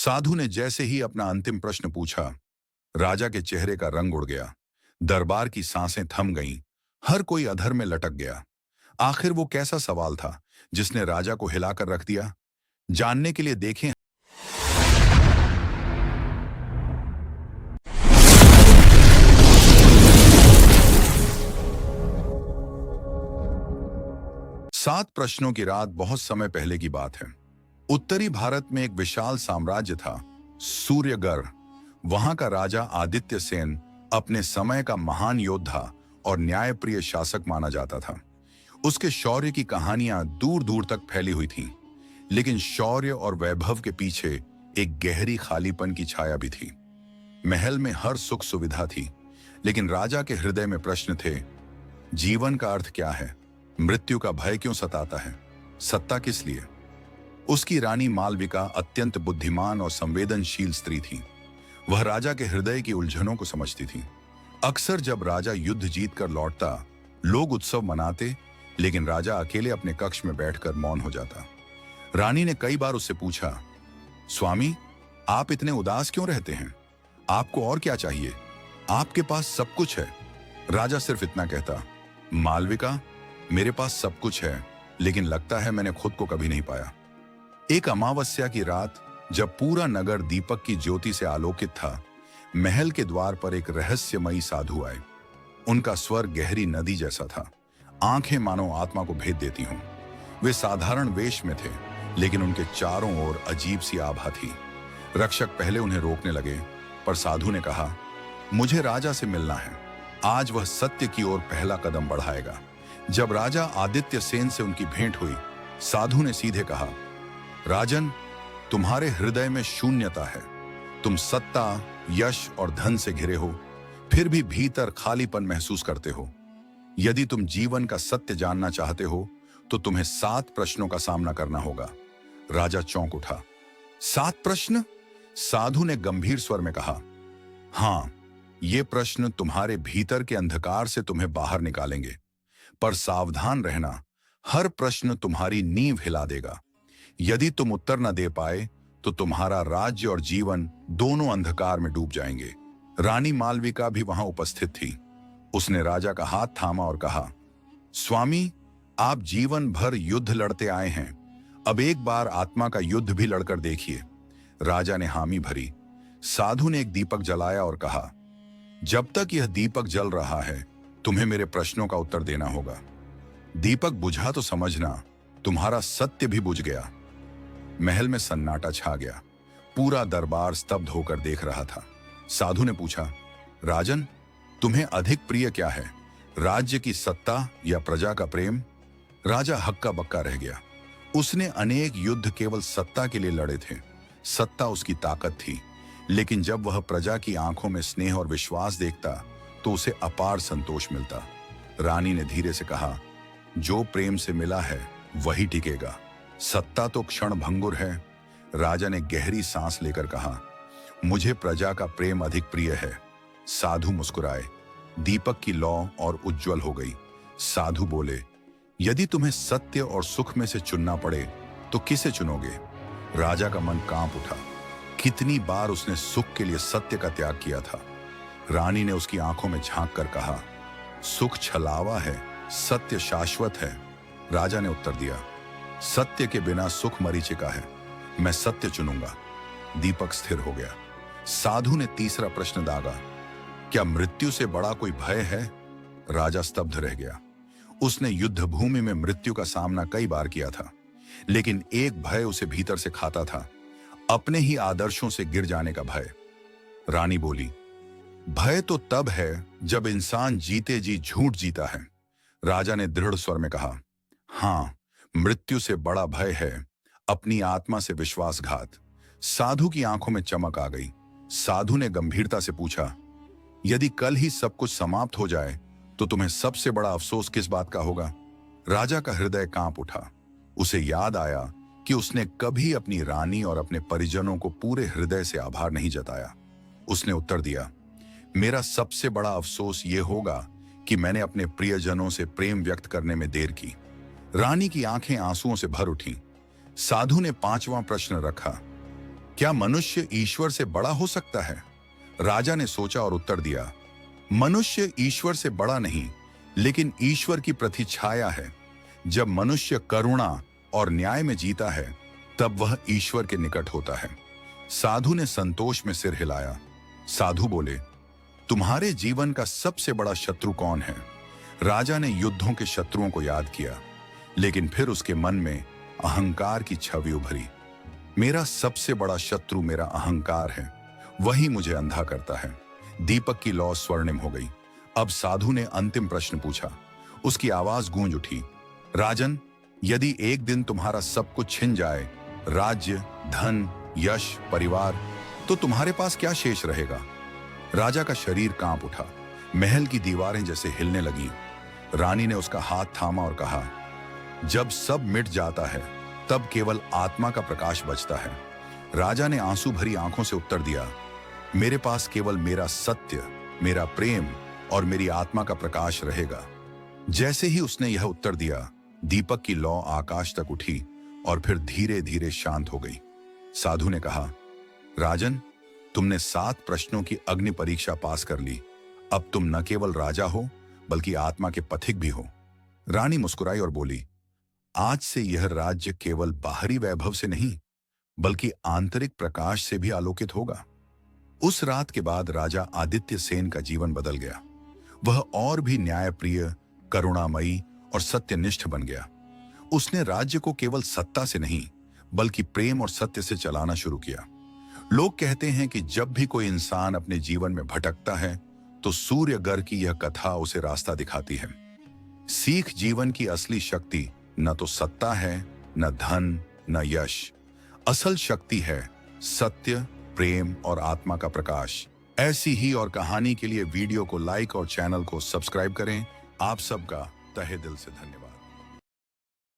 साधु ने जैसे ही अपना अंतिम प्रश्न पूछा, राजा के चेहरे का रंग उड़ गया। दरबार की सांसें थम गईं। हर कोई अधर में लटक गया। आखिर वो कैसा सवाल था जिसने राजा को हिलाकर रख दिया? जानने के लिए देखें। 7 प्रश्नों की रात बहुत समय पहले की बात है। उत्तरी भारत में एक विशाल साम्राज्य था, सूर्यगढ़। वहां का राजा आदित्य सेन अपने समय का महान योद्धा और न्यायप्रिय शासक माना जाता था। उसके शौर्य की कहानियां दूर दूर तक फैली हुई थीं, लेकिन शौर्य और वैभव के पीछे एक गहरी खालीपन की छाया भी थी। महल में हर सुख सुविधा थी, लेकिन राजा के हृदय में प्रश्न थे। जीवन का अर्थ क्या है? मृत्यु का भय क्यों सताता है? सत्ता किस लिए? उसकी रानी मालविका अत्यंत बुद्धिमान और संवेदनशील स्त्री थी। वह राजा के हृदय की उलझनों को समझती थी। अक्सर जब राजा युद्ध जीत कर लौटता, लोग उत्सव मनाते, लेकिन राजा अकेले अपने कक्ष में बैठकर मौन हो जाता। रानी ने कई बार उससे पूछा, स्वामी, आप इतने उदास क्यों रहते हैं? आपको और क्या चाहिए? आपके पास सब कुछ है। राजा सिर्फ इतना कहता, मालविका, मेरे पास सब कुछ है, लेकिन लगता है मैंने खुद को कभी नहीं पाया। एक अमावस्या की रात, जब पूरा नगर दीपक की ज्योति से आलोकित था, महल के द्वार पर एक रहस्यमयी साधु आए। उनका स्वर गहरी नदी जैसा था, आंखें मानो आत्मा को भेद देती हों। वे साधारण वेश में थे, लेकिन उनके चारों ओर अजीब सी आभा थी। रक्षक पहले उन्हें रोकने लगे, पर साधु ने कहा, मुझे राजा से मिलना है। आज वह सत्य की ओर पहला कदम बढ़ाएगा। जब राजा आदित्य सेन से उनकी भेंट हुई, साधु ने सीधे कहा, राजन, तुम्हारे हृदय में शून्यता है। तुम सत्ता, यश और धन से घिरे हो, फिर भी भीतर खालीपन महसूस करते हो। यदि तुम जीवन का सत्य जानना चाहते हो, तो तुम्हें 7 प्रश्नों का सामना करना होगा। राजा चौंक उठा। 7 प्रश्न? साधु ने गंभीर स्वर में कहा, हां, ये प्रश्न तुम्हारे भीतर के अंधकार से तुम्हें बाहर निकालेंगे। पर सावधान रहना, हर प्रश्न तुम्हारी नींव हिला देगा। यदि तुम उत्तर न दे पाए, तो तुम्हारा राज्य और जीवन दोनों अंधकार में डूब जाएंगे। रानी मालविका भी वहां उपस्थित थी। उसने राजा का हाथ थामा और कहा, स्वामी, आप जीवन भर युद्ध लड़ते आए हैं, अब एक बार आत्मा का युद्ध भी लड़कर देखिए। राजा ने हामी भरी। साधु ने एक दीपक जलाया और कहा, जब तक यह दीपक जल रहा है, तुम्हें मेरे प्रश्नों का उत्तर देना होगा। दीपक बुझा तो समझना, तुम्हारा सत्य भी बुझ गया। महल में सन्नाटा छा गया। पूरा दरबार स्तब्ध होकर देख रहा था। साधु ने पूछा, राजन, तुम्हें अधिक प्रिय क्या है, राज्य की सत्ता या प्रजा का प्रेम? राजा हक्का बक्का रह गया। उसने अनेक युद्ध केवल सत्ता के लिए लड़े थे। सत्ता उसकी ताकत थी, लेकिन जब वह प्रजा की आंखों में स्नेह और विश्वास देखता, तो उसे अपार संतोष मिलता। रानी ने धीरे से कहा, जो प्रेम से मिला है वही टिकेगा। सत्ता तो क्षण भंगुर है। राजा ने गहरी सांस लेकर कहा, मुझे प्रजा का प्रेम अधिक प्रिय है। साधु मुस्कुराए। दीपक की लौ और उज्जवल हो गई। साधु बोले, यदि तुम्हें सत्य और सुख में से चुनना पड़े, तो किसे चुनोगे? राजा का मन कांप उठा। कितनी बार उसने सुख के लिए सत्य का त्याग किया था। रानी ने उसकी आंखों में झांक कर कहा, सुख छलावा है, सत्य शाश्वत है। राजा ने उत्तर दिया, सत्य के बिना सुख मरीचिका है। मैं सत्य चुनूंगा। दीपक स्थिर हो गया। साधु ने तीसरा प्रश्न दागा, क्या मृत्यु से बड़ा कोई भय है? राजा स्तब्ध रह गया। उसने युद्ध भूमि में मृत्यु का सामना कई बार किया था, लेकिन एक भय उसे भीतर से खाता था, अपने ही आदर्शों से गिर जाने का भय। रानी बोली, भय तो तब है जब इंसान जीते जी झूठ जीता है। राजा ने दृढ़ स्वर में कहा, हां, मृत्यु से बड़ा भय है अपनी आत्मा से विश्वासघात। साधु की आंखों में चमक आ गई। साधु ने गंभीरता से पूछा, यदि कल ही सब कुछ समाप्त हो जाए, तो तुम्हें सबसे बड़ा अफसोस किस बात का होगा? राजा का हृदय कांप उठा। उसे याद आया कि उसने कभी अपनी रानी और अपने परिजनों को पूरे हृदय से आभार नहीं जताया। उसने उत्तर दिया, मेरा सबसे बड़ा अफसोस यह होगा कि मैंने अपने प्रियजनों से प्रेम व्यक्त करने में देर की। रानी की आंखें आंसुओं से भर उठीं। साधु ने 5वां प्रश्न रखा, क्या मनुष्य ईश्वर से बड़ा हो सकता है? राजा ने सोचा और उत्तर दिया, मनुष्य ईश्वर से बड़ा नहीं, लेकिन ईश्वर की प्रतिछाया है। जब मनुष्य करुणा और न्याय में जीता है, तब वह ईश्वर के निकट होता है। साधु ने संतोष में सिर हिलाया। साधु बोले, तुम्हारे जीवन का सबसे बड़ा शत्रु कौन है? राजा ने युद्धों के शत्रुओं को याद किया, लेकिन फिर उसके मन में अहंकार की छवि उभरी। मेरा सबसे बड़ा शत्रु मेरा अहंकार है, वही मुझे अंधा करता है। दीपक की लौ स्वर्णिम हो गई। अब साधु ने अंतिम प्रश्न पूछा। उसकी आवाज गूंज उठी, राजन, यदि एक दिन तुम्हारा सब कुछ छिन जाए, राज्य, धन, यश, परिवार, तो तुम्हारे पास क्या शेष रहेगा? राजा का शरीर कांप उठा। महल की दीवारें जैसे हिलने लगी। रानी ने उसका हाथ थामा और कहा, जब सब मिट जाता है, तब केवल आत्मा का प्रकाश बचता है। राजा ने आंसू भरी आंखों से उत्तर दिया, मेरे पास केवल मेरा सत्य, मेरा प्रेम और मेरी आत्मा का प्रकाश रहेगा। जैसे ही उसने यह उत्तर दिया, दीपक की लौ आकाश तक उठी और फिर धीरे धीरे शांत हो गई। साधु ने कहा, राजन, तुमने 7 प्रश्नों की अग्नि परीक्षा पास कर ली। अब तुम न केवल राजा हो, बल्कि आत्मा के पथिक भी हो। रानी मुस्कुराई और बोली, आज से यह राज्य केवल बाहरी वैभव से नहीं, बल्कि आंतरिक प्रकाश से भी आलोकित होगा। उस रात के बाद राजा आदित्य सेन का जीवन बदल गया। वह और भी न्यायप्रिय, करुणामयी और सत्यनिष्ठ बन गया। उसने राज्य को केवल सत्ता से नहीं, बल्कि प्रेम और सत्य से चलाना शुरू किया। लोग कहते हैं कि जब भी कोई इंसान अपने जीवन में भटकता है, तो सूर्यगर की यह कथा उसे रास्ता दिखाती है। सीख जीवन की असली शक्ति न तो सत्ता है, न धन, न यश। असल शक्ति है सत्य, प्रेम और आत्मा का प्रकाश। ऐसी ही और कहानी के लिए वीडियो को लाइक और चैनल को सब्सक्राइब करें। आप सबका तहे दिल से धन्यवाद।